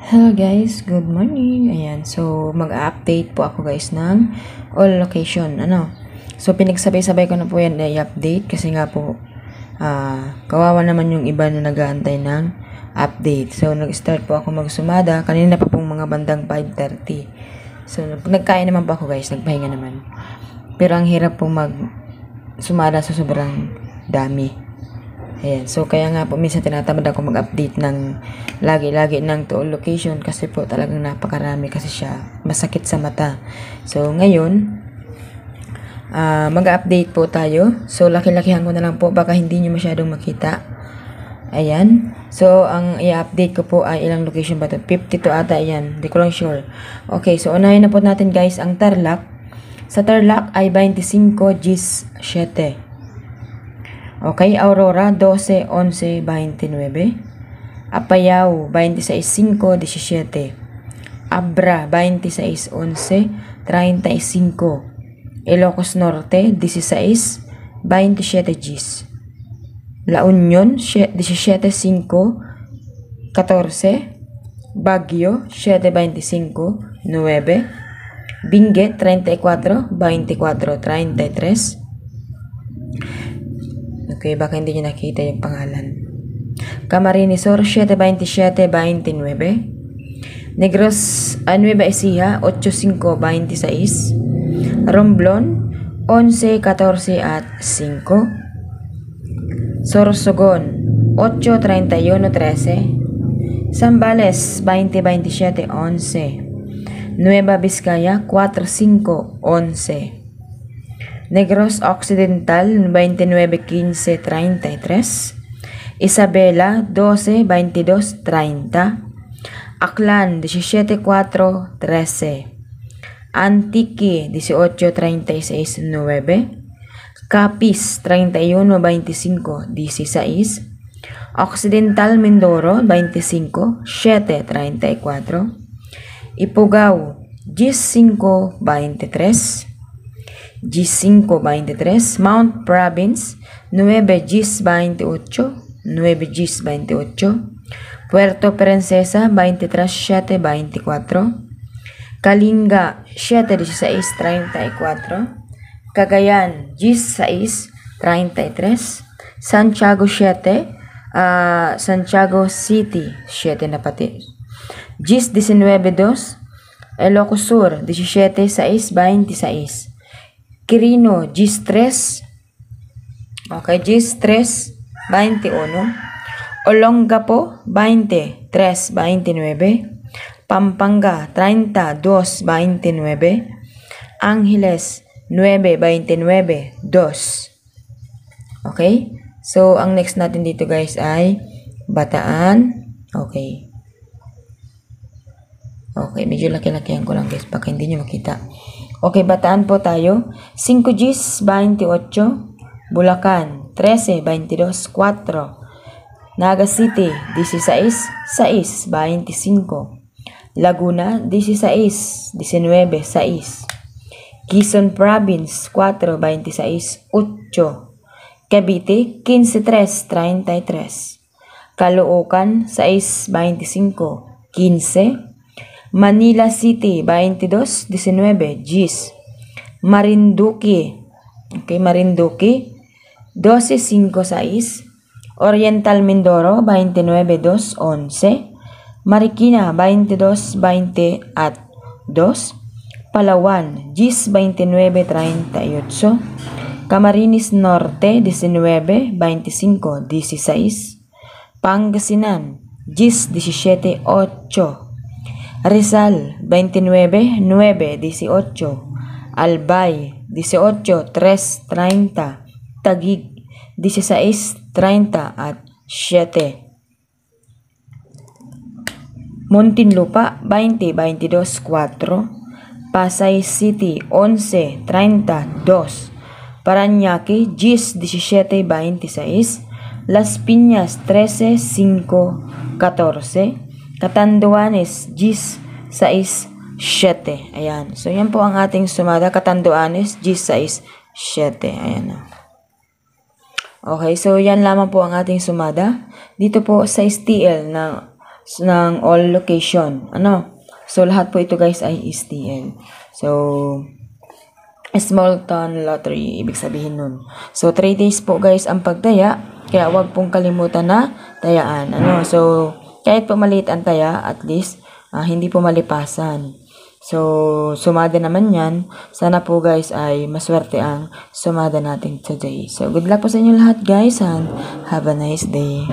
Hello guys, good morning. Ayan, so mag-update po ako guys ng all location. So pinagsabay-sabay ko na po yan na i-update kasi nga po kawawa naman yung iba na nag-aantay ng update. So nag-start po ako magsumada. Kanina pa pong mga bandang 5:30. So nagkain naman po ako guys, nagpahinga naman. Pero ang hirap po sumada sa sobrang dami. Ayan, so kaya nga po minsan tinatamad ako mag-update ng lagi-lagi ng to all location kasi po talagang napakarami kasi siya, masakit sa mata. So ngayon, mag-update po tayo. So laki-lakihan ko na lang po, baka hindi nyo masyadong makita. Ayan, so ang i-update ko po ay ilang location ba ito? 52 ata, ayan, di ko lang sure. Okay, so unahin na po natin guys ang Tarlac. Sa Tarlac ay 25 Gis 7. Okay, Aurora 12, 11, 29. Apayao 26, 5, 17. Abra 26, 11, 35. Ilocos Norte 16, 27 Gis. La Union 17, 5, 14. Baguio 7, 25, 9. Benguet 34, 24, 33. Okay, baka hindi nyo nakita yung pangalan. Camarines Sur 727, 29. Negros Nueva Ecija 85, 26. Romblon 11, 14 at 5. Sorsogon 8, 31, 13. Zambales 20, 27, 11. Nueva Vizcaya 4, 5, 11. Negros Occidental 29, 15, 33. Isabela 12, 22, 30. Aklan 17, 4, 13. Antique 18, 36, 9. Capiz 31, 25, 16. Occidental Mindoro 25, 7, 34. Ifugao 15, 23. G5, 23. Mount Province 9, Gis 28. 9 Gis 28. Puerto Princesa 23, 7, 24. Kalinga 7, 16, 34. Cagayan Gis 6, 33. Santiago 7. Santiago City 7 na pati. Gis 19, 2. Ilocos Sur 17, 6, 26. Quirino, Gis 3. Okay, Gis 3, 21. Olongapo, 20, 3, 29. Pampanga, 30, 2, 29. Angeles, 9, 29, 2. Okay? So, ang next natin dito guys ay Bataan. Okay. Okay, medyo laki-lakihan ko lang guys, baka hindi nyo makita. Okay, Bataan po tayo. 5 Gis 28. Bulacan 13, 22, 4. Naga City 16, 6, 25. Laguna 16, 19, 6. Quezon Province 4, 26, 8. Cavite 15, 3, 33. Caloocan 6, 25, 15. Manila City 22, 19, Gis. Marinduque. Okay, Marinduque 12, 5, 6. Oriental Mindoro 29, 2, 11. Marikina 22, 20 at 2. Palawan Gis 29, 38. Camarines Norte 19, 25, 16. Pangasinan Gis 17, 8. Rizal 29, 9, 18. Albay 18, 3, 30. Taguig 16, 30 at 7. Muntinlupa 20, 22, 4. Pasay City 11, 30, 2. Parañaque Gis 17, 26. Las Piñas 13, 5, 14. Catanduanes Gis 6, 7. Ayan. So, yan po ang ating sumada. Catanduanes Gis 6, 7. Ayan na. Okay. So, yan lamang po ang ating sumada. Dito po sa STL na ng all location. Ano? So, lahat po ito guys ay STL. So, small town lottery, ibig sabihin nun. So, 3 days po guys ang pagtaya. Kaya wag pong kalimutan na tayaan. Ano? So, kahit po maliit ang taya, at least, hindi po malipasan. So, sumada naman yan. Sana po guys ay maswerte ang sumada natin today. So, good luck po sa inyo lahat guys and have a nice day.